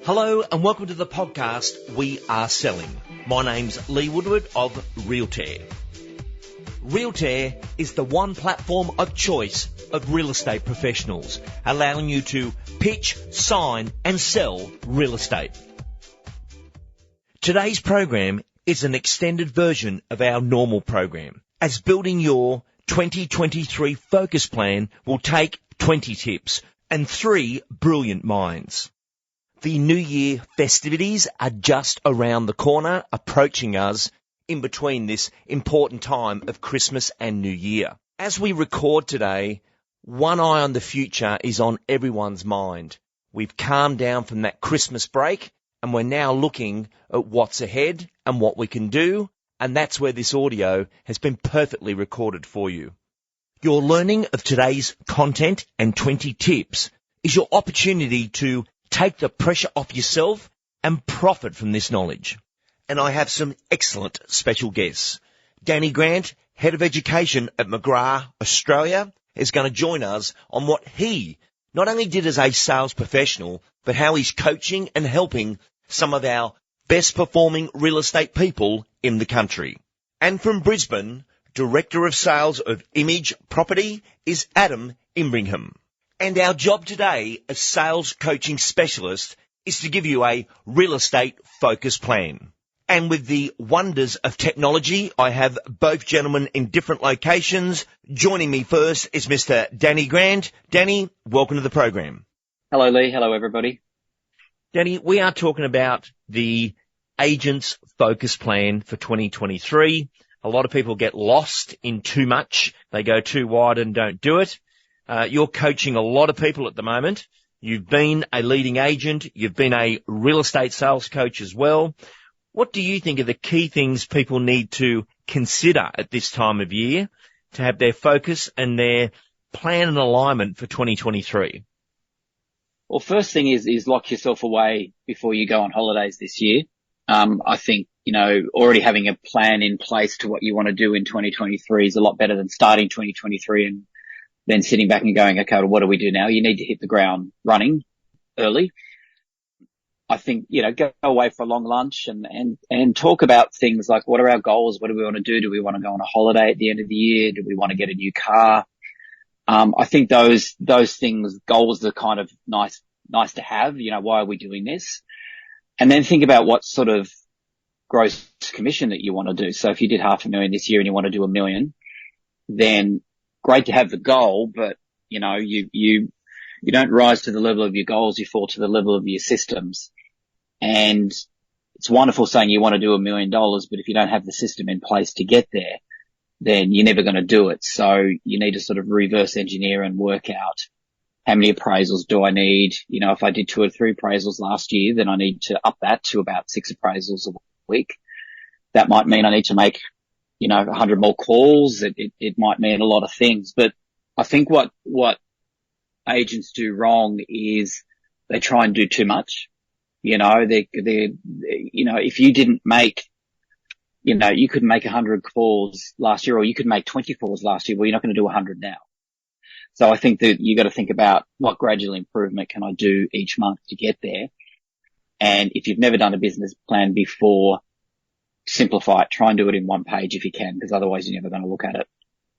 Hello and welcome to the podcast We Are Selling. My name's Lee Woodward of Realtair. Realtair is the one platform of choice of real estate professionals, allowing you to pitch, sign and sell real estate. Today's program is an extended version of our normal program, as building your 2023 focus plan will take 20 tips and 3 brilliant minds. The New Year festivities are just around the corner, approaching us in between this important time of Christmas and New Year. As we record today, one eye on the future is on everyone's mind. We've calmed down from that Christmas break and we're now looking at what's ahead and what we can do, and that's where this audio has been perfectly recorded for you. Your learning of today's content and 20 tips is your opportunity to take the pressure off yourself and profit from this knowledge. And I have some excellent special guests. Danny Grant, Head of Education at McGrath, Australia, is going to join us on what he not only did as a sales professional, but how he's coaching and helping some of our best performing real estate people in the country. And from Brisbane, Director of Sales of Image Property is Adam Imbringham. And our job today as sales coaching specialists is to give you a real estate focus plan. And with the wonders of technology, I have both gentlemen in different locations. Joining me first is Mr. Danny Grant. Danny, welcome to the program. Hello, Lee. Hello, everybody. Danny, we are talking about the agent's focus plan for 2023. A lot of people get lost in too much. They go too wide and don't do it. You're coaching a lot of people at the moment. You've been a leading agent. You've been a real estate sales coach as well. What do you think are the key things people need to consider at this time of year to have their focus and their plan and alignment for 2023? Well, first thing is lock yourself away before you go on holidays this year. I think, already having a plan in place to what you want to do in 2023 is a lot better than starting 2023 and then sitting back and going, okay, well, what do we do now? You need to hit the ground running early. I think, go away for a long lunch and talk about things like, what are our goals? What do we want to do? Do we want to go on a holiday at the end of the year? Do we want to get a new car? I think those things, goals are kind of nice to have. Why are we doing this? And then think about what sort of gross commission that you want to do. So if you did $500,000 this year and you want to do $1 million, then great to have the goal, but you don't rise to the level of your goals, you fall to the level of your systems. And it's wonderful saying you want to do $1 million, but if you don't have the system in place to get there, then you're never going to do it. So you need to sort of reverse engineer and work out how many appraisals do I need. If I did 2 or 3 appraisals last year, then I need to up that to about 6 appraisals a week. That might mean I need to make 100 more calls. It might mean a lot of things, but I think what agents do wrong is they try and do too much. If you didn't make, you could make 100 calls last year, or you could make 20 calls last year. Well, you're not going to do 100 now. So I think that you got to think about what gradual improvement can I do each month to get there. And if you've never done a business plan before, simplify it. Try and do it in one page if you can, because otherwise you're never going to look at it.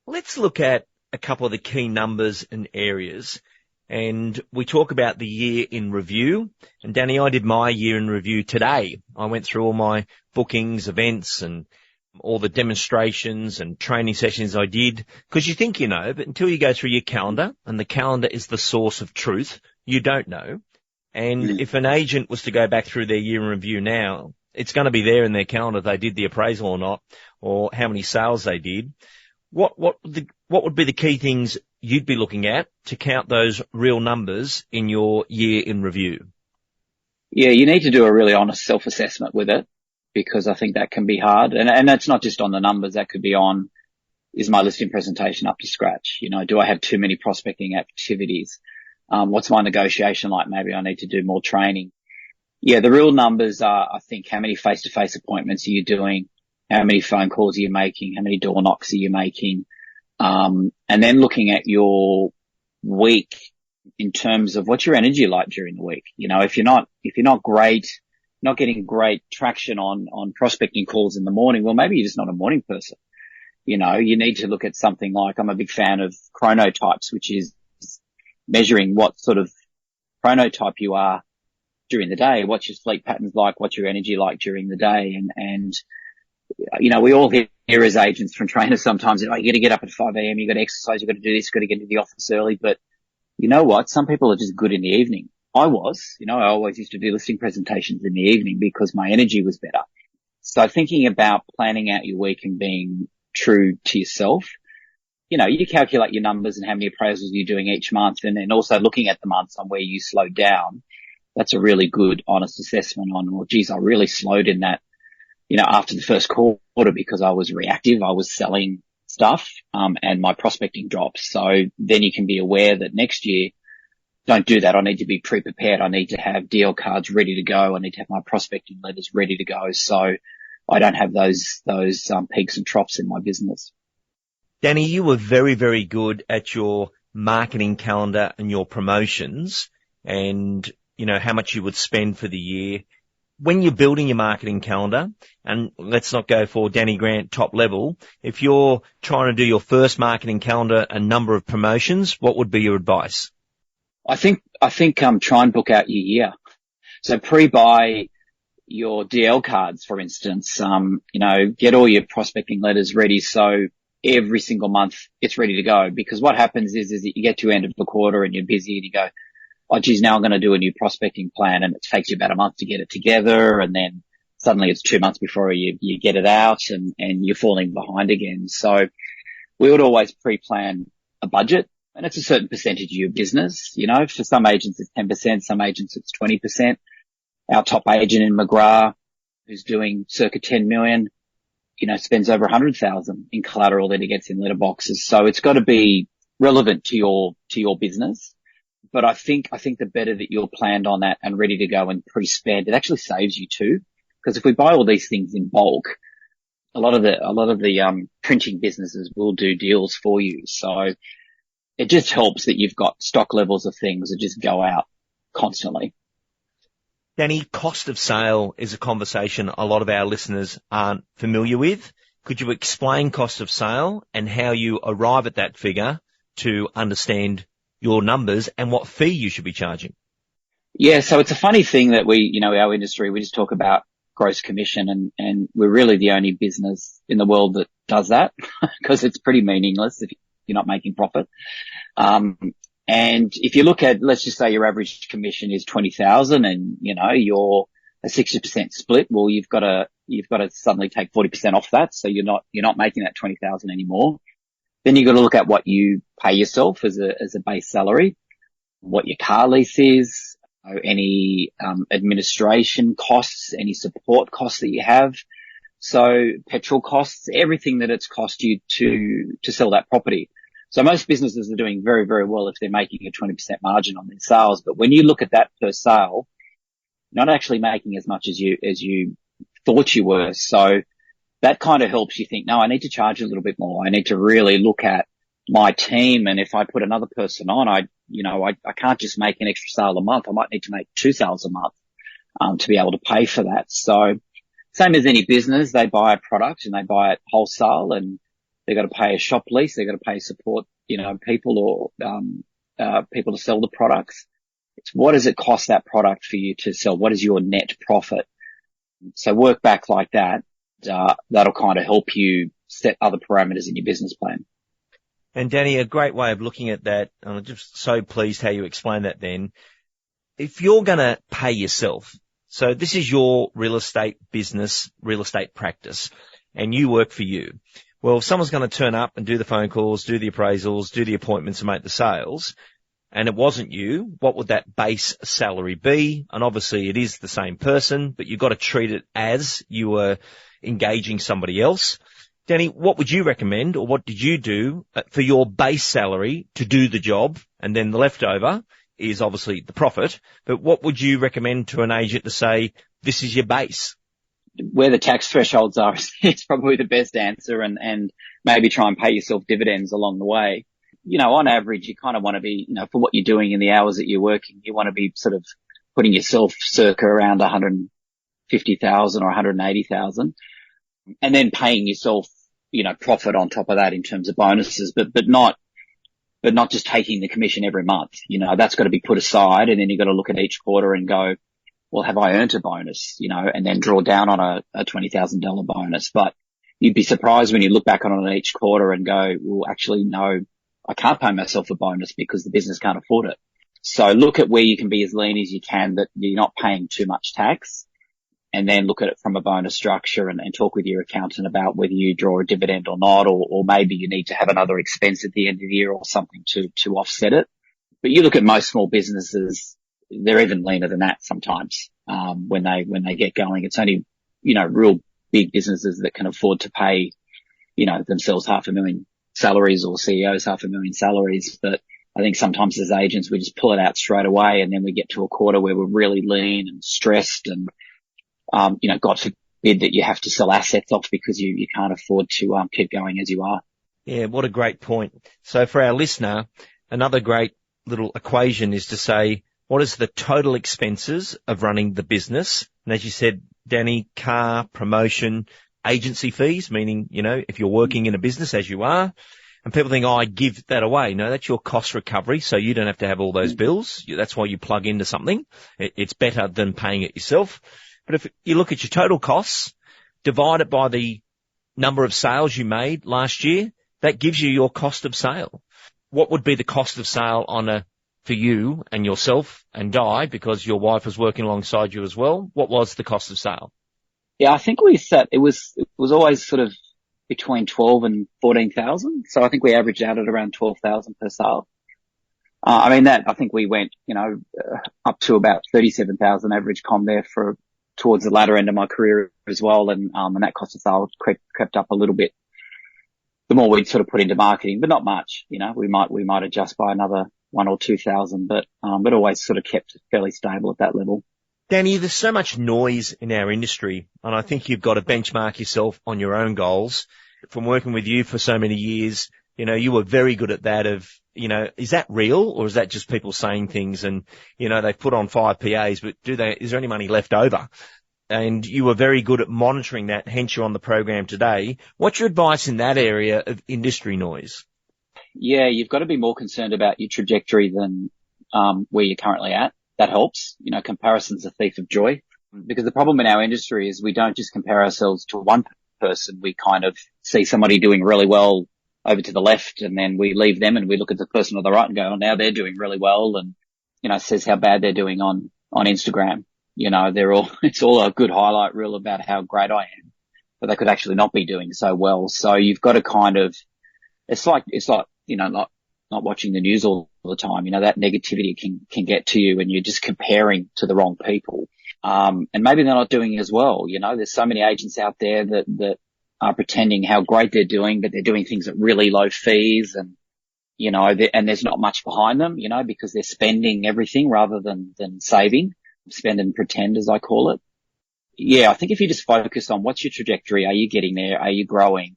Let's look at a couple of the key numbers and areas. And we talk about the year in review. And Danny, I did my year in review today. I went through all my bookings, events, and all the demonstrations and training sessions I did. Because you think you know, but until you go through your calendar, and the calendar is the source of truth, you don't know. And if an agent was to go back through their year in review now, it's going to be there in their calendar if they did the appraisal or not, or how many sales they did. What would be the key things you'd be looking at to count those real numbers in your year in review? Yeah, you need to do a really honest self-assessment with it, because I think that can be hard. And that's not just on the numbers. That could be on, is my listing presentation up to scratch? Do I have too many prospecting activities? What's my negotiation like? Maybe I need to do more training. Yeah, the real numbers are, I think, how many face-to-face appointments are you doing? How many phone calls are you making? How many door knocks are you making? And then looking at your week in terms of what's your energy like during the week. You know, if you're not great, not getting great traction on prospecting calls in the morning, well, maybe you're just not a morning person. You know, you need to look at something like, I'm a big fan of chronotypes, which is measuring what sort of chronotype you are during the day. What's your sleep patterns like? What's your energy like during the day? And, you know, we all hear as agents from trainers sometimes, you got to get up at 5 a.m. You got to exercise. You got to do this. You got to get into the office early. But you know what? Some people are just good in the evening. I always used to do listing presentations in the evening because my energy was better. So thinking about planning out your week and being true to yourself, you know, you calculate your numbers and how many appraisals you're doing each month, and then also looking at the months on where you slowed down. That's a really good, honest assessment on, well, geez, I really slowed in that, you know, after the first quarter because I was reactive. I was selling stuff, and my prospecting dropped. So then you can be aware that next year, don't do that. I need to be pre-prepared. I need to have deal cards ready to go. I need to have my prospecting letters ready to go. So I don't have those peaks and troughs in my business. Danny, you were very, very good at your marketing calendar and your promotions and, you know, how much you would spend for the year. When you're building your marketing calendar, and let's not go for Danny Grant top level, if you're trying to do your first marketing calendar and number of promotions, what would be your advice? I think try and book out your year. So pre-buy your DL cards, for instance, you know, get all your prospecting letters ready. So every single month it's ready to go, because what happens is that you get to end of the quarter and you're busy and you go, oh geez, now I'm going to do a new prospecting plan, and it takes you about a month to get it together. And then suddenly it's 2 months before you get it out, and you're falling behind again. So we would always pre-plan a budget, and it's a certain percentage of your business. You know, for some agents it's 10%, some agents it's 20%. Our top agent in McGrath, who's doing circa 10 million, you know, spends over 100,000 in collateral that he gets in letterboxes. So it's got to be relevant to your business. But I think the better that you're planned on that and ready to go and pre-spend, it actually saves you too. Because if we buy all these things in bulk, a lot of the printing businesses will do deals for you. So it just helps that you've got stock levels of things that just go out constantly. Danny, cost of sale is a conversation a lot of our listeners aren't familiar with. Could you explain cost of sale and how you arrive at that figure to understand your numbers and what fee you should be charging? Yeah, so it's a funny thing that our industry, we just talk about gross commission, and we're really the only business in the world that does that because it's pretty meaningless if you're not making profit. And if you look at, let's just say your average commission is 20,000 and, you know, you're a 60% split. Well, you've got to suddenly take 40% off that. So you're not making that 20,000 anymore. Then you've got to look at what you pay yourself as a base salary, what your car lease is, any, administration costs, any support costs that you have. So petrol costs, everything that it's cost you to sell that property. So most businesses are doing very, very well if they're making a 20% margin on their sales. But when you look at that per sale, you're not actually making as much as you thought you were. So that kind of helps you think, no, I need to charge a little bit more. I need to really look at my team. And if I put another person on, I can't just make an extra sale a month. I might need to make 2 sales a month, to be able to pay for that. So same as any business, they buy a product and they buy it wholesale, and they've got to pay a shop lease. They've got to pay support, people or, people to sell the products. It's what does it cost that product for you to sell? What is your net profit? So work back like that. That'll kind of help you set other parameters in your business plan. And Danny, a great way of looking at that, and I'm just so pleased how you explain that then. If you're going to pay yourself, so this is your real estate business, real estate practice, and you work for you. Well, if someone's going to turn up and do the phone calls, do the appraisals, do the appointments and make the sales, and it wasn't you, what would that base salary be? And obviously it is the same person, but you've got to treat it as you were engaging somebody else. Danny, what would you recommend, or what did you do for your base salary to do the job? And then the leftover is obviously the profit, but what would you recommend to an agent to say, this is your base? Where the tax thresholds are is probably the best answer, and maybe try and pay yourself dividends along the way. on average, you kind of want to be, for what you're doing in the hours that you're working, you want to be sort of putting yourself circa around 150,000 or 180,000, and then paying yourself, profit on top of that in terms of bonuses, but not just taking the commission every month. That's got to be put aside, and then you've got to look at each quarter and go, well, have I earned a bonus, and then draw down on a $20,000 bonus. But you'd be surprised when you look back on it each quarter and go, well, actually, no, I can't pay myself a bonus because the business can't afford it. So look at where you can be as lean as you can, that you're not paying too much tax, and then look at it from a bonus structure and talk with your accountant about whether you draw a dividend or not, or maybe you need to have another expense at the end of the year or something to offset it. But you look at most small businesses, they're even leaner than that sometimes, when they get going. It's only, real big businesses that can afford to pay, themselves 500,000 salaries, or CEOs 500,000 salaries. But I think sometimes as agents, we just pull it out straight away, and then we get to a quarter where we're really lean and stressed, and, God forbid that you have to sell assets off because you can't afford to, keep going as you are. Yeah, what a great point. So for our listener, another great little equation is to say, what is the total expenses of running the business? And as you said, Danny, car, promotion, agency fees, meaning, if you're working in a business as you are, and people think, I give that away. No, that's your cost recovery, so you don't have to have all those bills. That's why you plug into something. It's better than paying it yourself. But if you look at your total costs, divide it by the number of sales you made last year, that gives you your cost of sale. What would be the cost of sale for you and yourself and Di, because your wife was working alongside you as well? What was the cost of sale? Yeah, I think we set, it was always sort of between 12 and 14,000. So I think we averaged out at around 12,000 per sale. I think we went, up to about 37,000 average com there towards the latter end of my career as well. And that cost of sale crept up a little bit the more we'd sort of put into marketing, but not much. We might adjust by another 1,000 or 2,000, but always sort of kept fairly stable at that level. Danny, there's so much noise in our industry, and I think you've got to benchmark yourself on your own goals. From working with you for so many years, you were very good at that of, is that real, or is that just people saying things and, they put on 5 PAs, but is there any money left over? And you were very good at monitoring that, hence you're on the program today. What's your advice in that area of industry noise? Yeah, you've got to be more concerned about your trajectory than where you're currently at. That helps. Comparison's a thief of joy, because the problem in our industry is we don't just compare ourselves to one person. We kind of see somebody doing really well over to the left, and then we leave them and we look at the person on the right and go, oh, now they're doing really well. And, says how bad they're doing on Instagram. It's all a good highlight reel about how great I am, but they could actually not be doing so well. So you've got to kind of, it's like, not watching the news all the time. That negativity can get to you, and you're just comparing to the wrong people. And maybe they're not doing as well. There's so many agents out there that are pretending how great they're doing, but they're doing things at really low fees, and, and there's not much behind them, because they're spending everything rather than saving. Spend and pretend, as I call it. Yeah, I think if you just focus on what's your trajectory, are you getting there? Are you growing?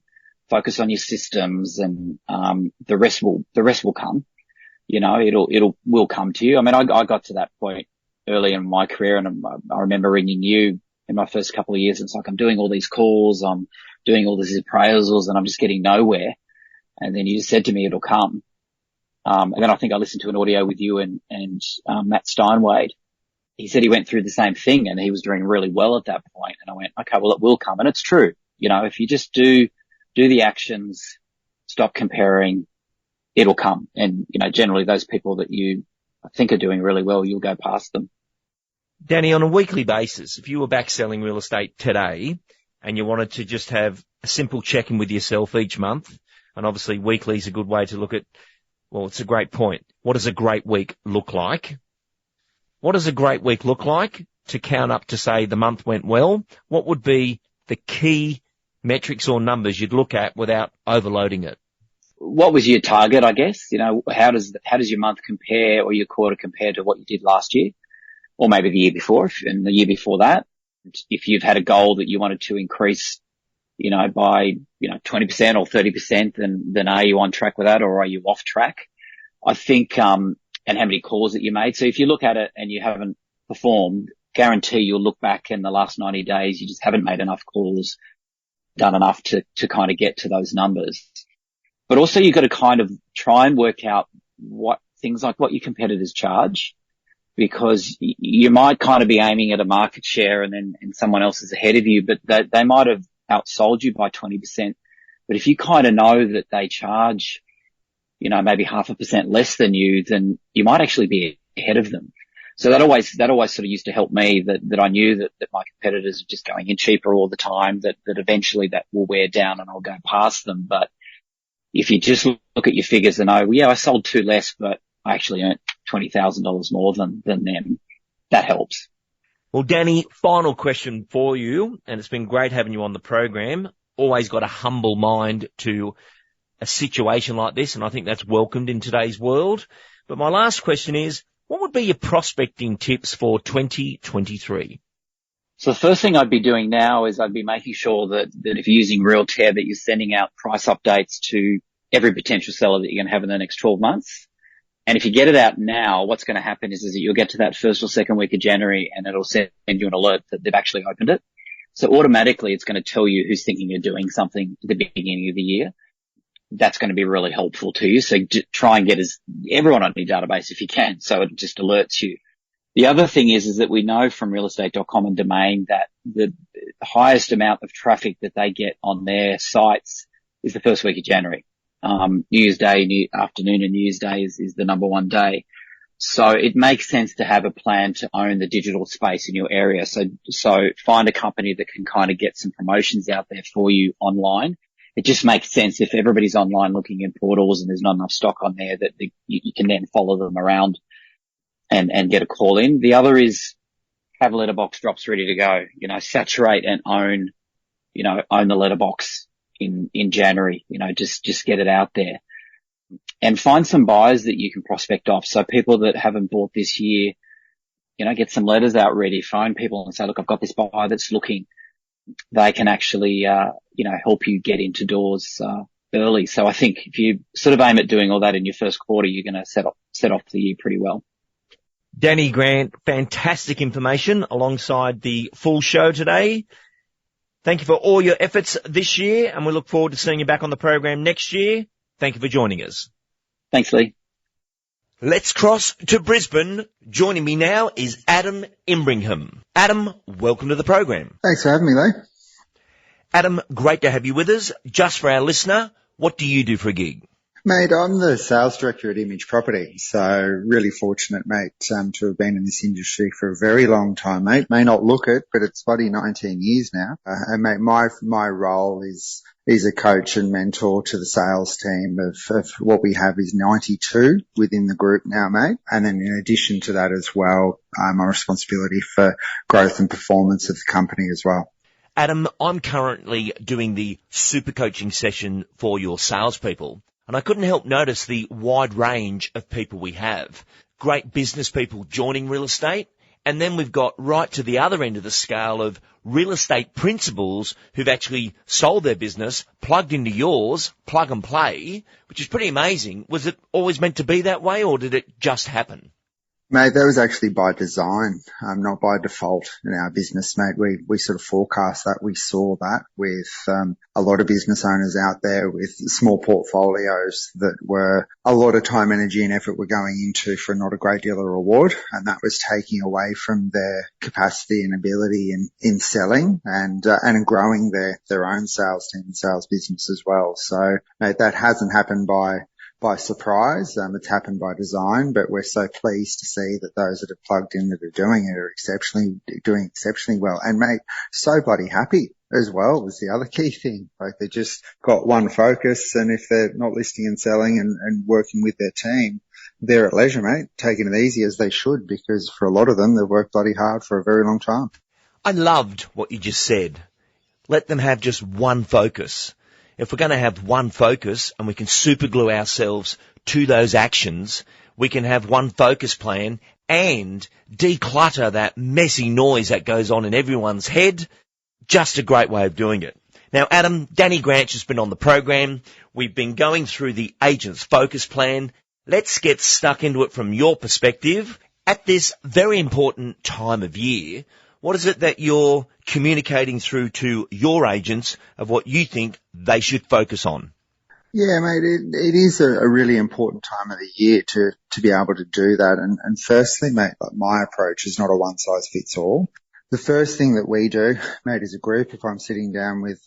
Focus on your systems, and the rest will come. Will come to you. I got to that point early in my career, and I remember ringing you in my first couple of years. It's like, I'm doing all these calls, I'm doing all these appraisals, and I'm just getting nowhere. And then you just said to me, it'll come. And then I think I listened to an audio with you and Matt Steinwade. He said he went through the same thing and he was doing really well at that point. And I went, okay, well, it will come. And it's true. If you just do the actions, stop comparing, it'll come. And, generally those people that you think are doing really well, you'll go past them. Danny, on a weekly basis, if you were back selling real estate today and you wanted to just have a simple check-in with yourself each month, and obviously weekly is a good way to look at, well, it's a great point. What does a great week look like? What does a great week look like to count up to say the month went well? What would be the key metrics or numbers you'd look at without overloading it? What was your target, I guess? How does your month compare, or your quarter compare to what you did last year, or maybe the year before, and the year before that? If you've had a goal that you wanted to increase by, 20% or 30%, then are you on track with that or are you off track? I think, and how many calls that you made. So if you look at it and you haven't performed, guarantee you'll look back in the last 90 days, you just haven't made enough calls, done enough to kind of get to those numbers. But also you've got to kind of try and work out what things like what your competitors charge, because you might kind of be aiming at a market share and someone else is ahead of you, but they might have outsold you by 20%. But if you kind of know that they charge, maybe 0.5% less than you, then you might actually be ahead of them. So that always sort of used to help me, that I knew that my competitors are just going in cheaper all the time, that eventually that will wear down and I'll go past them. But if you just look at your figures and I sold 2 less, but I actually earned $20,000 more than them, that helps. Well, Danny, final question for you, and it's been great having you on the program. Always got a humble mind to a situation like this, and I think that's welcomed in today's world. But my last question is, what would be your prospecting tips for 2023? So the first thing I'd be doing now is I'd be making sure that if you're using Realtair, that you're sending out price updates to every potential seller that you're going to have in the next 12 months. And if you get it out now, what's going to happen is that you'll get to that first or second week of January and it'll send you an alert that they've actually opened it. So automatically it's going to tell you who's thinking you're doing something at the beginning of the year. That's going to be really helpful to you. So try and get everyone on your database if you can, so it just alerts you. The other thing is that we know from realestate.com and Domain that the highest amount of traffic that they get on their sites is the first week of January. New Year's Day, afternoon and New Year's Day is the number one day. So it makes sense to have a plan to own the digital space in your area. So find a company that can kind of get some promotions out there for you online. It just makes sense if everybody's online looking in portals and there's not enough stock on there that you can then follow them around and get a call in. The other is have letterbox drops ready to go, saturate and own the letterbox in January, just get it out there and find some buyers that you can prospect off. So people that haven't bought this year, get some letters out ready, phone people and say, look, I've got this buyer that's looking. They can actually, help you get into doors, early. So I think if you sort of aim at doing all that in your first quarter, you're going to set off the year pretty well. Danny Grant, fantastic information alongside the full show today. Thank you for all your efforts this year, and we look forward to seeing you back on the program next year. Thank you for joining us. Thanks, Lee. Let's cross to Brisbane. Joining me now is Adam Imbringham. Adam, welcome to the program. Thanks for having me, Lee. Adam, great to have you with us. Just for our listener, what do you do for a gig? Mate, I'm the sales director at Image Property, so really fortunate, mate, to have been in this industry for a very long time, mate. May not look it, but it's bloody 19 years now. And mate, my role is a coach and mentor to the sales team of what we have is 92 within the group now, mate. And then in addition to that as well, my responsibility for growth and performance of the company as well. Adam, I'm currently doing the super coaching session for your salespeople. And I couldn't help notice the wide range of people we have. Great business people joining real estate. And then we've got right to the other end of the scale of real estate principals who've actually sold their business, plugged into yours, plug and play, which is pretty amazing. Was it always meant to be that way, or did it just happen? Mate, that was actually by design, not by default in our business, mate. We sort of forecast that. We saw that with a lot of business owners out there with small portfolios that were a lot of time, energy and effort were going into for not a great deal of reward. And that was taking away from their capacity and ability in selling and growing their own sales team and sales business as well. So, mate, that hasn't happened by surprise. It's happened by design, but we're so pleased to see that those that have plugged in that are doing it are doing exceptionally well. And mate, so bloody happy as well is the other key thing. Like they just got one focus, and if they're not listing and selling and working with their team, they're at leisure, mate, taking it easy as they should, because for a lot of them, they've worked bloody hard for a very long time. I loved what you just said. Let them have just one focus. If we're going to have one focus and we can superglue ourselves to those actions, we can have one focus plan and declutter that messy noise that goes on in everyone's head. Just a great way of doing it. Now, Adam, Danny Granch has been on the program. We've been going through the Agent's Focus Plan. Let's get stuck into it from your perspective. At this very important time of year, what is it that you're communicating through to your agents of what you think they should focus on? Yeah, mate, it is a really important time of the year to be able to do that. And firstly, mate, like my approach is not a one size fits all. The first thing that we do, mate, as a group, if I'm sitting down with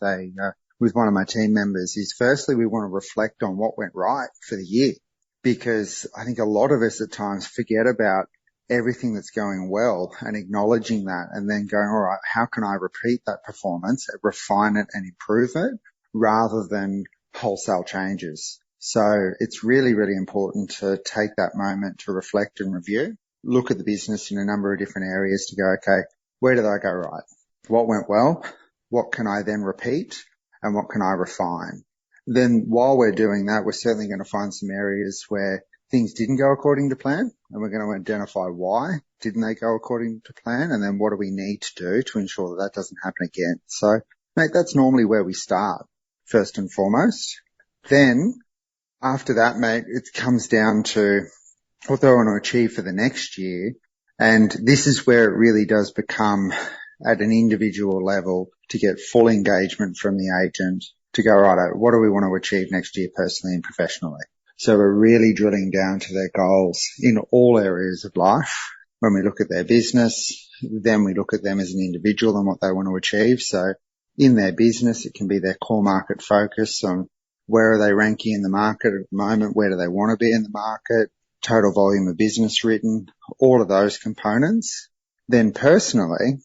with one of my team members, is firstly we want to reflect on what went right for the year, because I think a lot of us at times forget about everything that's going well and acknowledging that, and then going, all right, how can I repeat that performance, refine it and improve it, rather than wholesale changes. So it's really, really important to take that moment to reflect and review, look at the business in a number of different areas to go, okay, where did I go right? What went well? What can I then repeat? And what can I refine? Then while we're doing that, we're certainly going to find some areas where things didn't go according to plan, and we're going to identify why didn't they go according to plan, and then what do we need to do to ensure that that doesn't happen again. So, mate, that's normally where we start, first and foremost. Then, after that, mate, it comes down to what they want to achieve for the next year, and this is where it really does become at an individual level to get full engagement from the agent to go, right, what do we want to achieve next year personally and professionally? So we're really drilling down to their goals in all areas of life. When we look at their business, then we look at them as an individual and what they want to achieve. So in their business, it can be their core market focus on where are they ranking in the market at the moment, where do they want to be in the market, total volume of business written, all of those components. Then personally,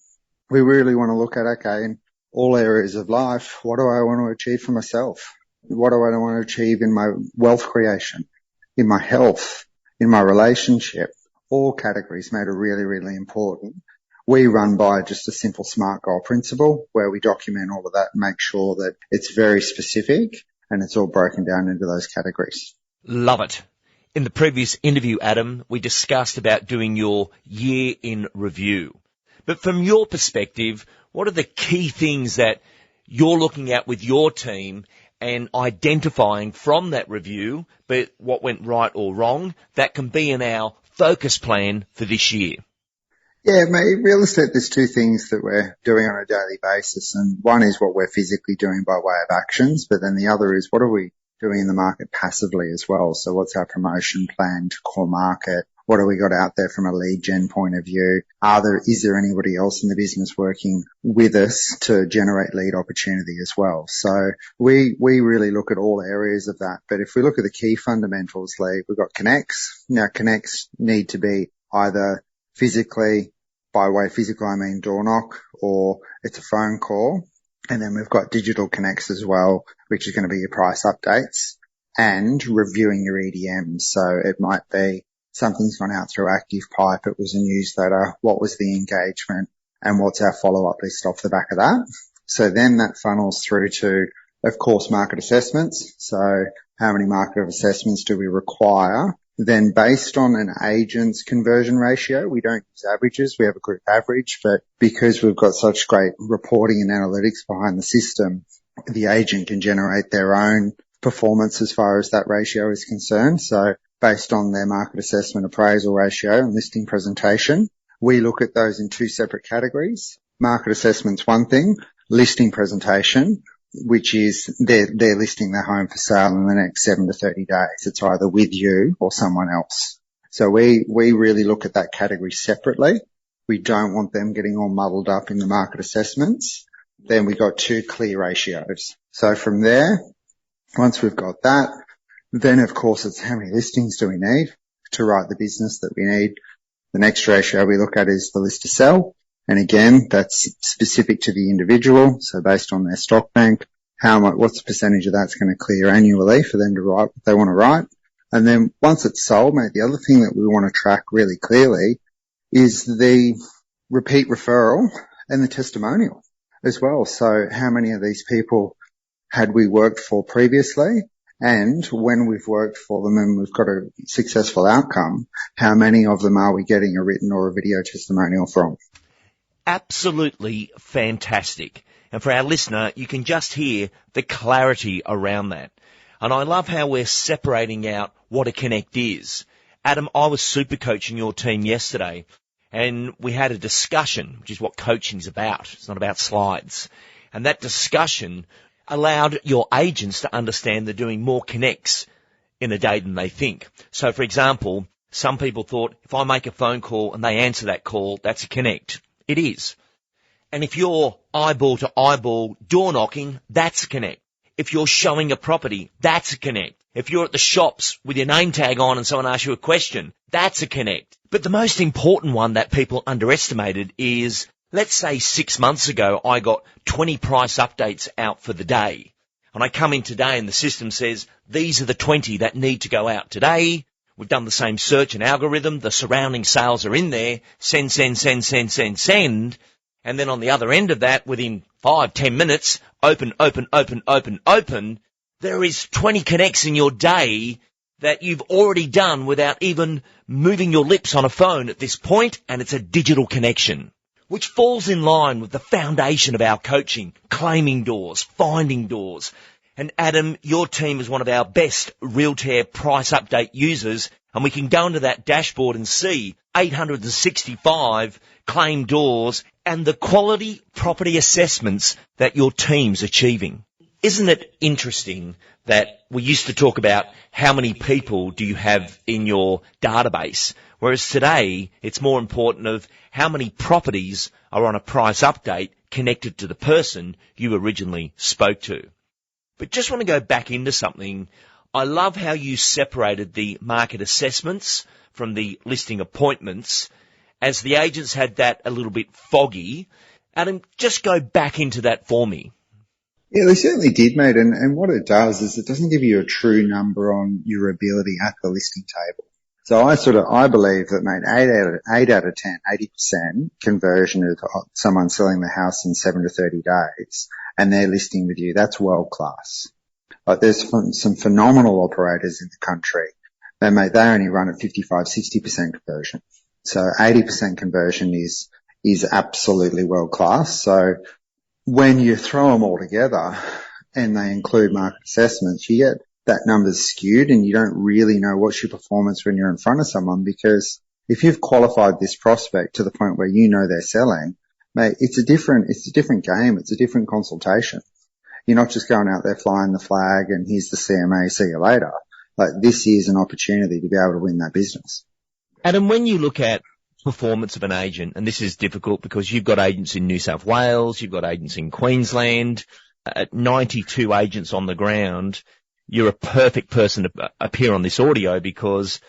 we really want to look at, okay, in all areas of life, what do I want to achieve for myself? What do I want to achieve in my wealth creation, in my health, in my relationship? All categories made are really, really important. We run by just a simple SMART goal principle where we document all of that and make sure that it's very specific and it's all broken down into those categories. Love it. In the previous interview, Adam, we discussed about doing your year in review. But from your perspective, what are the key things that you're looking at with your team and identifying from that review, but what went right or wrong, that can be in our focus plan for this year? Yeah, mate, real estate, there's two things that we're doing on a daily basis. And one is what we're physically doing by way of actions, but then the other is what are we doing in the market passively as well? So what's our promotion plan to core market? What have we got out there from a lead gen point of view? Is there anybody else in the business working with us to generate lead opportunity as well? So we really look at all areas of that. But if we look at the key fundamentals, Lee, we've got connects. Now connects need to be either physically, by way of physical, I mean door knock, or it's a phone call. And then we've got digital connects as well, which is going to be your price updates and reviewing your EDMs. So it might be something's gone out through Active Pipe. It was a newsletter. What was the engagement and what's our follow-up list off the back of that? So then that funnels through to, of course, market assessments. So how many market assessments do we require? Then based on an agent's conversion ratio, we don't use averages. We have a group average, but because we've got such great reporting and analytics behind the system, the agent can generate their own performance as far as that ratio is concerned. So based on their market assessment appraisal ratio and listing presentation, we look at those in two separate categories. Market assessment's one thing, listing presentation, which is they're listing their home for sale in the next 7 to 30 days. It's either with you or someone else. So we really look at that category separately. We don't want them getting all muddled up in the market assessments. Then we got two clear ratios. So from there, once we've got that, then of course it's how many listings do we need to write the business that we need. The next ratio we look at is the list to sell. And again, that's specific to the individual. So based on their stock bank, what's the percentage of that's going to clear annually for them to write what they want to write. And then once it's sold, mate, the other thing that we want to track really clearly is the repeat referral and the testimonial as well. So how many of these people had we worked for previously? And when we've worked for them and we've got a successful outcome, how many of them are we getting a written or a video testimonial from? Absolutely fantastic. And for our listener, you can just hear the clarity around that. And I love how we're separating out what a connect is. Adam, I was super coaching your team yesterday, and we had a discussion, which is what coaching's about. It's not about slides. And that discussion allowed your agents to understand they're doing more connects in a day than they think. So, for example, some people thought, if I make a phone call and they answer that call, that's a connect. It is. And if you're eyeball to eyeball door knocking, that's a connect. If you're showing a property, that's a connect. If you're at the shops with your name tag on and someone asks you a question, that's a connect. But the most important one that people underestimated is, let's say 6 months ago, I got 20 price updates out for the day. And I come in today and the system says, these are the 20 that need to go out today. We've done the same search and algorithm. The surrounding sales are in there. Send. And then on the other end of that, within 5-10 minutes, open. There is 20 connects in your day that you've already done without even moving your lips on a phone at this point, and it's a digital connection, which falls in line with the foundation of our coaching, claiming doors, finding doors. And Adam, your team is one of our best Realtair price update users, and we can go into that dashboard and see 865 claim doors and the quality property assessments that your team's achieving. Isn't it interesting that we used to talk about how many people do you have in your database, whereas today it's more important of how many properties are on a price update connected to the person you originally spoke to. But just want to go back into something. I love how you separated the market assessments from the listing appointments, as the agents had that a little bit foggy. Adam, just go back into that for me. Yeah, they certainly did, mate. And what it does is it doesn't give you a true number on your ability at the listing table. So I believe that, mate, 8 out of 10, 80% conversion of someone selling the house in 7 to 30 days and they're listing with you. That's world class. Like there's some phenomenal operators in the country. They only run at 55, 60% conversion. So 80% conversion is absolutely world class. So when you throw them all together and they include market assessments, you get that number's skewed and you don't really know what's your performance when you're in front of someone, because if you've qualified this prospect to the point where you know they're selling, mate, it's a different game. It's a different consultation. You're not just going out there flying the flag and here's the CMA, see you later. Like this is an opportunity to be able to win that business. Adam, when you look at performance of an agent, and this is difficult because you've got agents in New South Wales, you've got agents in Queensland, at 92 agents on the ground, you're a perfect person to appear on this audio because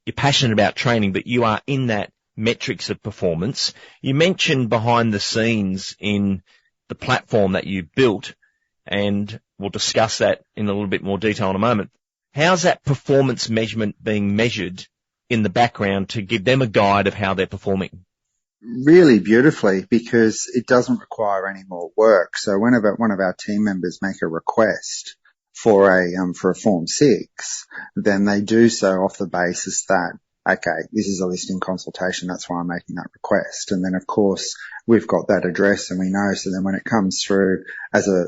you're passionate about training, but you are in that metrics of performance. You mentioned behind the scenes in the platform that you built, and we'll discuss that in a little bit more detail in a moment. How's that performance measurement being measured in the background to give them a guide of how they're performing? Really beautifully, because it doesn't require any more work. So whenever one of our team members make a request for a Form 6, then they do so off the basis that, okay, this is a listing consultation, that's why I'm making that request. And then of course we've got that address and we know, so then when it comes through as a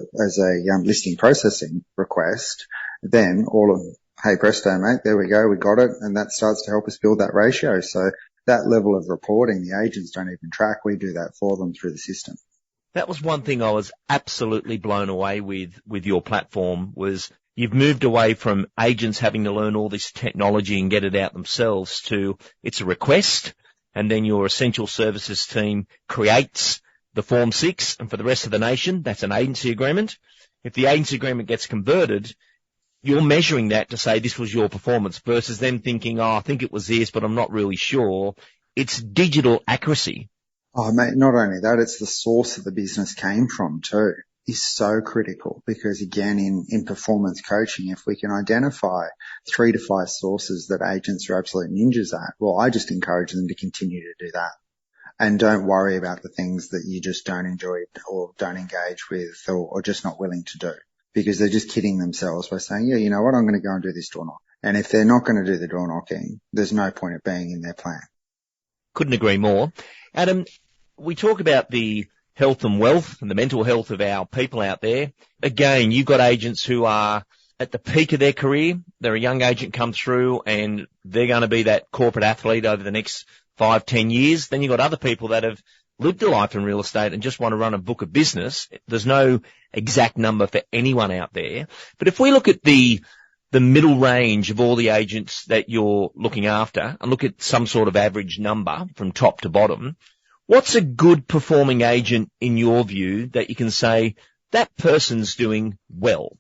listing processing request, then all of, hey presto mate, there we go, we got it, and that starts to help us build that ratio. So that level of reporting, the agents don't even track, we do that for them through the system. That was one thing I was absolutely blown away with your platform, was you've moved away from agents having to learn all this technology and get it out themselves to it's a request, and then your essential services team creates the Form 6, and for the rest of the nation, that's an agency agreement. If the agency agreement gets converted, you're measuring that to say this was your performance versus them thinking, I think it was this, but I'm not really sure. It's digital accuracy. Oh mate, not only that, it's the source that the business came from too, is so critical, because again, in performance coaching, if we can identify 3 to 5 sources that agents are absolute ninjas at, well, I just encourage them to continue to do that. And don't worry about the things that you just don't enjoy or don't engage with or just not willing to do, because they're just kidding themselves by saying, yeah, you know what, I'm going to go and do this door knock. And if they're not going to do the door knocking, there's no point of being in their plan. Couldn't agree more. Adam, we talk about the health and wealth and the mental health of our people out there. Again, you've got agents who are at the peak of their career. They're a young agent come through and they're going to be that corporate athlete over the next 5-10 years. Then you've got other people that have lived a life in real estate and just want to run a book of business. There's no exact number for anyone out there. But if we look at the middle range of all the agents that you're looking after and look at some sort of average number from top to bottom, what's a good performing agent in your view that you can say that person's doing well?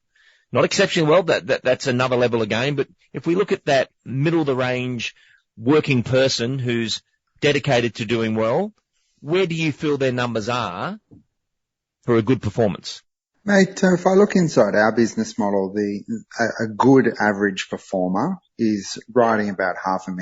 Not exceptionally well, that's another level again, but if we look at that middle of the range working person who's dedicated to doing well, where do you feel their numbers are for a good performance? Mate, if I look inside our business model, a good average performer is writing about $500,000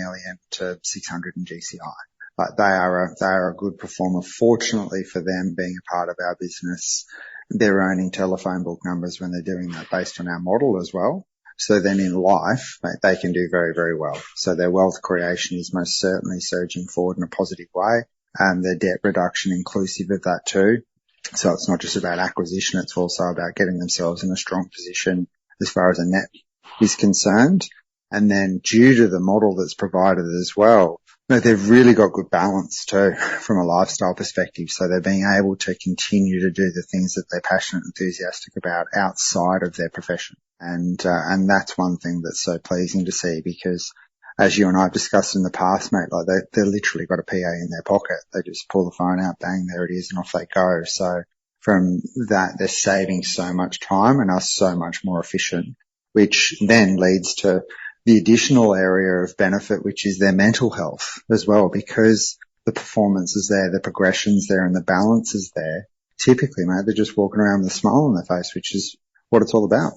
to 600 in GCI. Like they are a good performer. Fortunately for them, being a part of our business, they're earning telephone book numbers when they're doing that based on our model as well. So then in life, they can do very, very well. So their wealth creation is most certainly surging forward in a positive way. Their debt reduction inclusive of that too. So it's not just about acquisition, it's also about getting themselves in a strong position as far as a net is concerned. And then due to the model that's provided as well, they've really got good balance too from a lifestyle perspective. So they're being able to continue to do the things that they're passionate and enthusiastic about outside of their profession. And that's one thing that's so pleasing to see because as you and I have discussed in the past, mate, like they're literally got a PA in their pocket. They just pull the phone out, bang, there it is, and off they go. So from that, they're saving so much time and are so much more efficient, which then leads to the additional area of benefit, which is their mental health as well, because the performance is there, the progression's there, and the balance is there. Typically, mate, they're just walking around with a smile on their face, which is what it's all about.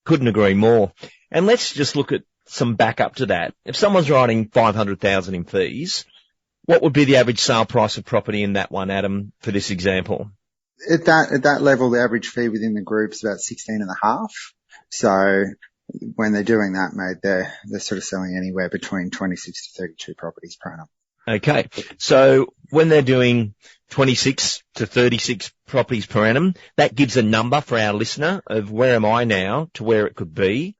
Couldn't agree more. And let's just look at some backup to that. If someone's writing $500,000 in fees, what would be the average sale price of property in that one, Adam, for this example? At that level, the average fee within the group is about 16.5. So when they're doing that, mate, they're sort of selling anywhere between 26 to 32 properties per annum. Okay. So when they're doing 26 to 36 properties per annum, that gives a number for our listener of where am I now to where it could be.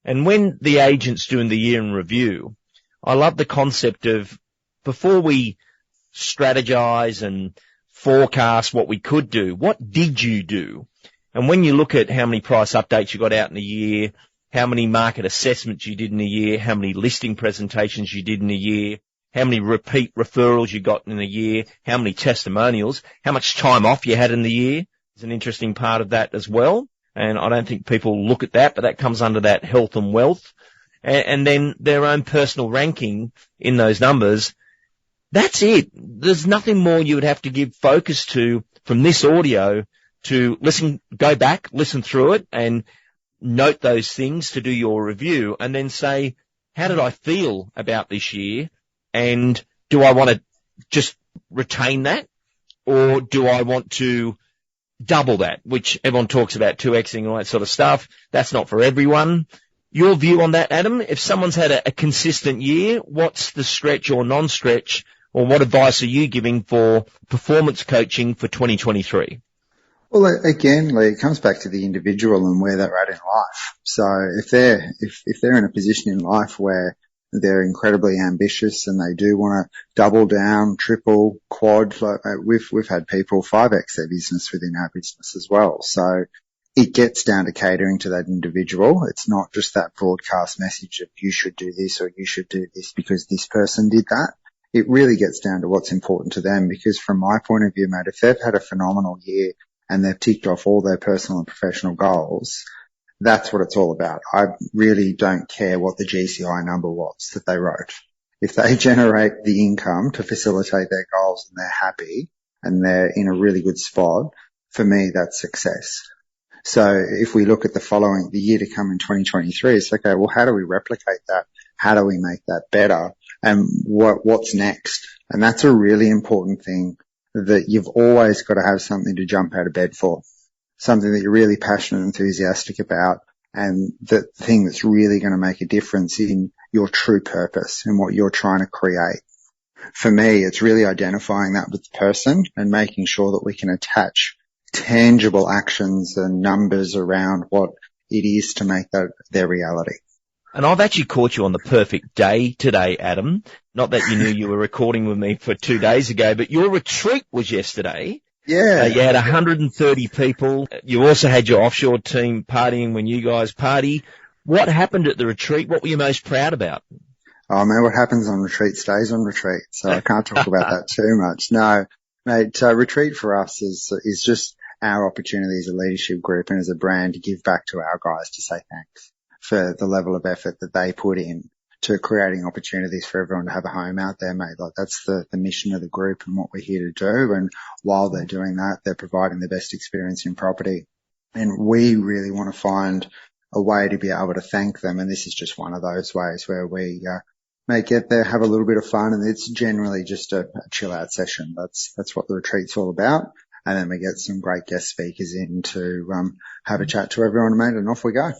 And when the agent's doing the year in review, I love the concept of before we strategize and forecast what we could do, what did you do? And when you look at how many price updates you got out in a year, how many market assessments you did in a year, how many listing presentations you did in a year, how many repeat referrals you got in a year, how many testimonials, how much time off you had in the year is an interesting part of that as well. And I don't think people look at that, but that comes under that health and wealth. And then their own personal ranking in those numbers. That's it. There's nothing more you would have to give focus to from this audio to listen, go back, listen through it and note those things to do your review and then say, how did I feel about this year? And do I want to just retain that or do I want to double that, which everyone talks about 2xing and all that sort of stuff. That's not for everyone. Your view on that, Adam? If someone's had a consistent year, what's the stretch or non-stretch, or what advice are you giving for performance coaching for 2023? Well, again, Lee, it comes back to the individual and where they're at in life. So if they're in a position in life where they're incredibly ambitious and they do want to double down, triple, quad. Like we've had people 5x their business within our business as well. So it gets down to catering to that individual. It's not just that broadcast message of you should do this or you should do this because this person did that. It really gets down to what's important to them because from my point of view, mate, if they've had a phenomenal year and they've ticked off all their personal and professional goals, that's what it's all about. I really don't care what the GCI number was that they wrote. If they generate the income to facilitate their goals and they're happy and they're in a really good spot, for me, that's success. So if we look at the year to come in 2023, it's okay, well, how do we replicate that? How do we make that better? And what's next? And that's a really important thing that you've always got to have something to jump out of bed for. Something that you're really passionate and enthusiastic about and the thing that's really going to make a difference in your true purpose and what you're trying to create. For me, it's really identifying that with the person and making sure that we can attach tangible actions and numbers around what it is to make that their reality. And I've actually caught you on the perfect day today, Adam. Not that you knew you were recording with me for 2 days ago, but your retreat was yesterday. Yeah. You had 130 people. You also had your offshore team partying when you guys party. What happened at the retreat? What were you most proud about? Oh man, what happens on retreat stays on retreat. So I can't talk about that too much. No, mate, retreat for us is just our opportunity as a leadership group and as a brand to give back to our guys to say thanks for the level of effort that they put in to creating opportunities for everyone to have a home out there, mate. Like that's the mission of the group and what we're here to do. And while they're doing that, they're providing the best experience in property. And we really want to find a way to be able to thank them. And this is just one of those ways where we, may get there, have a little bit of fun, and it's generally just a chill out session. That's what the retreat's all about. And then we get some great guest speakers in to have a chat to everyone, mate, and off we go.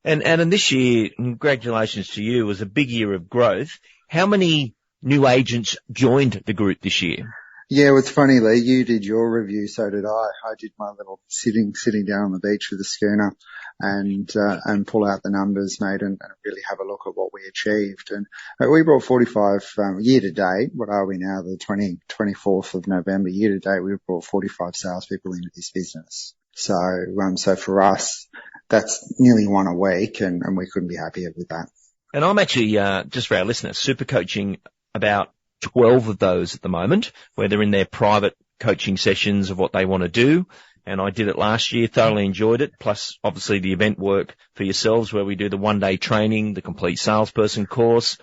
And Adam, this year, congratulations to you, was a big year of growth. How many new agents joined the group this year? Yeah, well, it's funny, Lee. You did your review, so did I. I did my little sitting down on the beach with the schooner and pull out the numbers, mate, and really have a look at what we achieved. And we brought 45, year to date. What are we now? The 24th of November. Year to date, we've brought 45 salespeople into this business. So for us, that's nearly one a week and we couldn't be happier with that. And I'm actually, just for our listeners, super coaching about 12 of those at the moment, where they're in their private coaching sessions of what they want to do. And I did it last year, thoroughly enjoyed it, plus obviously the event work for yourselves where we do the 1-day training, the complete salesperson course.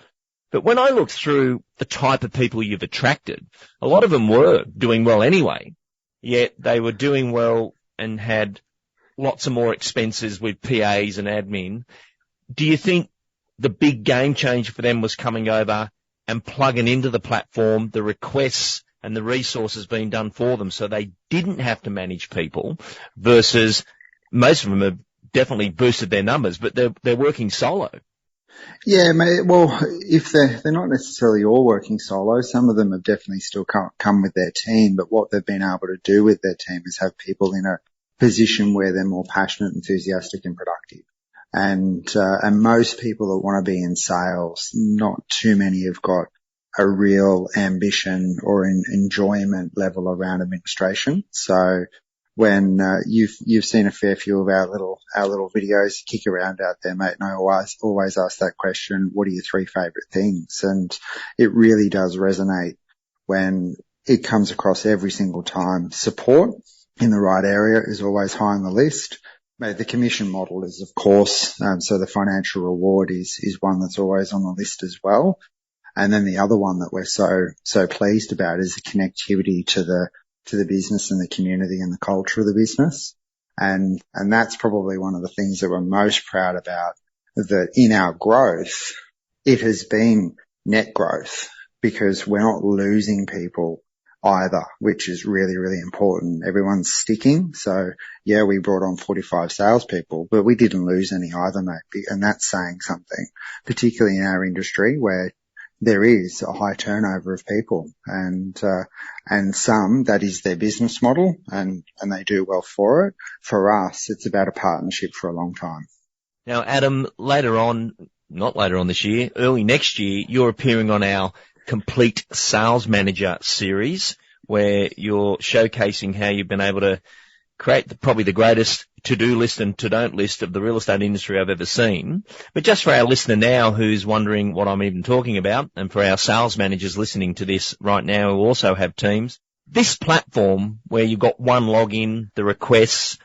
But when I look through the type of people you've attracted, a lot of them were doing well anyway, yet they were doing well and had lots of more expenses with PAs and admin. Do you think the big game changer for them was coming over and plugging into the platform, the requests and the resources being done for them so they didn't have to manage people, versus most of them have definitely boosted their numbers, but they're working solo? Yeah, mate. Well, if they're not necessarily all working solo, some of them have definitely still come with their team, but what they've been able to do with their team is have people in a position where they're more passionate, enthusiastic and productive. And most people that want to be in sales, not too many have got a real ambition or an enjoyment level around administration. So when you've seen a fair few of our little videos kick around out there, mate, and I always ask that question, what are your 3 favorite things? And it really does resonate when it comes across every single time. Support in the right area is always high on the list. Mate, the commission model is, of course, so the financial reward is one that's always on the list as well. And then the other one that we're so pleased about is the connectivity to the business and the community and the culture of the business. And that's probably one of the things that we're most proud about, that in our growth, it has been net growth because we're not losing people either, which is really, really important. Everyone's sticking. So yeah, we brought on 45 salespeople, but we didn't lose any either, mate. And that's saying something, particularly in our industry where there is a high turnover of people and some that is their business model and they do well for it. For us, it's about a partnership for a long time. Now, Adam, not later on this year, early next year, you're appearing on our Complete Sales Manager series, where you're showcasing how you've been able to create probably the greatest to-do list and to-don't list of the real estate industry I've ever seen. But just for our listener now who's wondering what I'm even talking about, and for our sales managers listening to this right now who also have teams, this platform where you've got one login, the requests,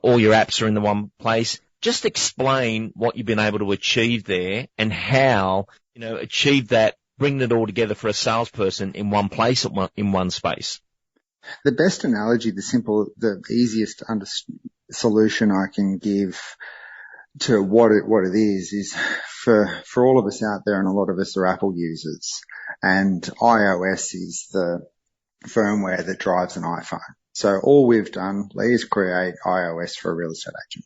all your apps are in the one place, just explain what you've been able to achieve there and how, achieve that, bring it all together for a salesperson in one place, in one space. The best analogy, the easiest solution I can give to what it is for all of us out there, and a lot of us are Apple users, and iOS is the firmware that drives an iPhone. So all we've done, Lee, is create iOS for a real estate agent.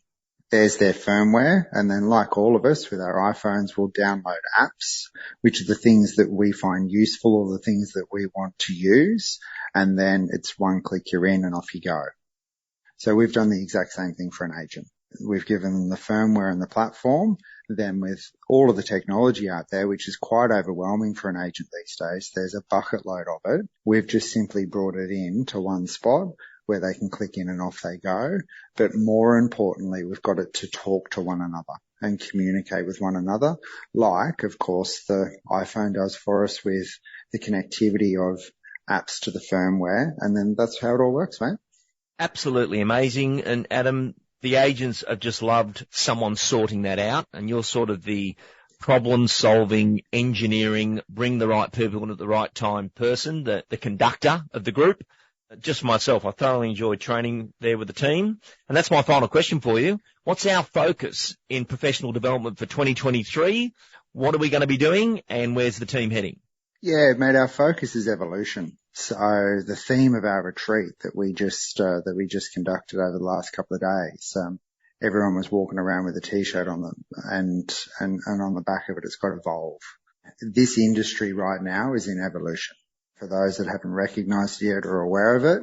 there's their firmware. And then like all of us with our iPhones, we'll download apps, which are the things that we find useful or the things that we want to use. And then it's one click, you're in and off you go. So we've done the exact same thing for an agent. We've given them the firmware and the platform. Then with all of the technology out there, which is quite overwhelming for an agent these days, there's a bucket load of it. We've just simply brought it in to one spot where they can click in and off they go. But more importantly, we've got it to talk to one another and communicate with one another, like, of course, the iPhone does for us with the connectivity of apps to the firmware. And then that's how it all works, mate. Absolutely amazing. And Adam, the agents have just loved someone sorting that out, and you're sort of the problem-solving, engineering, bring the right people in at the right time person, the conductor of the group. Just myself, I thoroughly enjoyed training there with the team. And that's my final question for you. What's our focus in professional development for 2023? What are we going to be doing, and where's the team heading? Yeah, mate, our focus is evolution. So the theme of our retreat that we just conducted over the last couple of days, everyone was walking around with a t-shirt on them and on the back of it, it's got evolve. This industry right now is in evolution. For those that haven't recognized it yet or aware of it,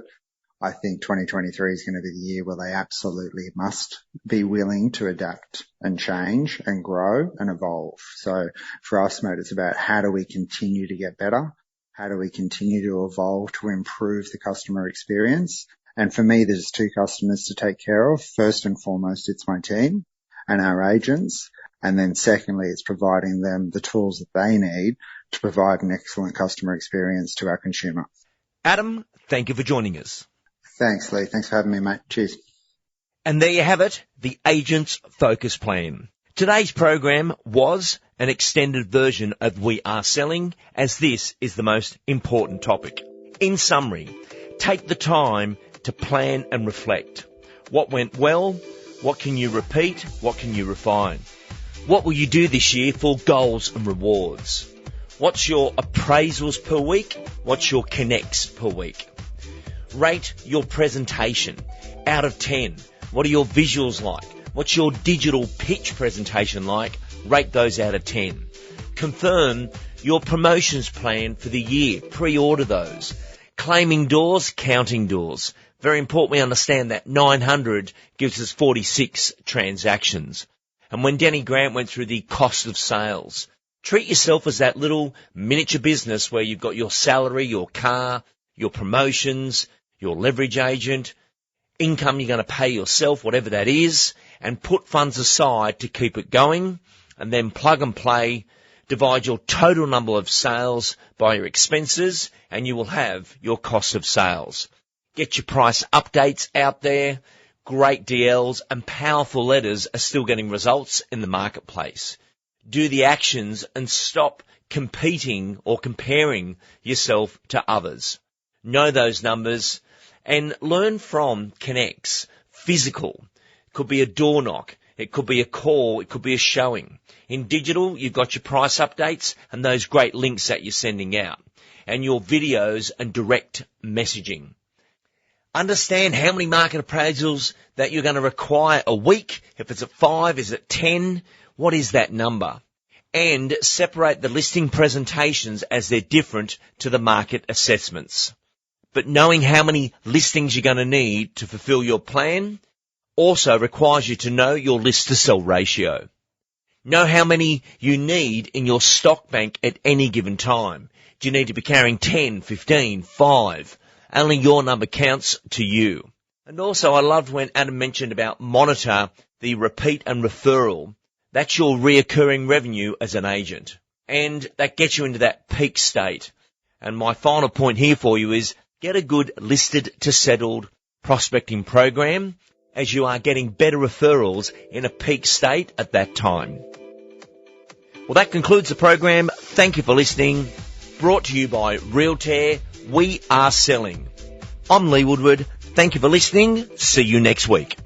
I think 2023 is going to be the year where they absolutely must be willing to adapt and change and grow and evolve. So for us, mate, it's about how do we continue to get better? How do we continue to evolve to improve the customer experience? And for me, there's two customers to take care of. First and foremost, it's my team and our agents. And then secondly, it's providing them the tools that they need to provide an excellent customer experience to our consumer. Adam, thank you for joining us. Thanks, Lee. Thanks for having me, mate. Cheers. And there you have it, the Agent's Focus Plan. Today's program was an extended version of We Are Selling, as this is the most important topic. In summary, take the time to plan and reflect. What went well? What can you repeat? What can you refine? What will you do this year for goals and rewards? What's your appraisals per week? What's your connects per week? Rate your presentation out of 10. What are your visuals like? What's your digital pitch presentation like? Rate those out of 10. Confirm your promotions plan for the year. Pre-order those. Claiming doors, counting doors. Very important we understand that 900 gives us 46 transactions. And when Danny Grant went through the cost of sales, treat yourself as that little miniature business where you've got your salary, your car, your promotions, your leverage agent, income you're going to pay yourself, whatever that is, and put funds aside to keep it going, and then plug and play, divide your total number of sales by your expenses, and you will have your cost of sales. Get your price updates out there. Great DLs and powerful letters are still getting results in the marketplace. Do the actions and stop competing or comparing yourself to others. Know those numbers and learn from connects. Physical. It could be a door knock. It could be a call. It could be a showing. In digital, you've got your price updates and those great links that you're sending out, and your videos and direct messaging. Understand how many market appraisals that you're going to require a week. If it's at 5, is it 10? What is that number? And separate the listing presentations as they're different to the market assessments. But knowing how many listings you're going to need to fulfill your plan also requires you to know your list to sell ratio. Know how many you need in your stock bank at any given time. Do you need to be carrying 10, 15, 5? Only your number counts to you. And also I loved when Adam mentioned about monitor the repeat and referral. That's your reoccurring revenue as an agent. And that gets you into that peak state. And my final point here for you is get a good listed to settled prospecting program as you are getting better referrals in a peak state at that time. Well, that concludes the program. Thank you for listening. Brought to you by Realtair. We Are Selling. I'm Lee Woodward. Thank you for listening. See you next week.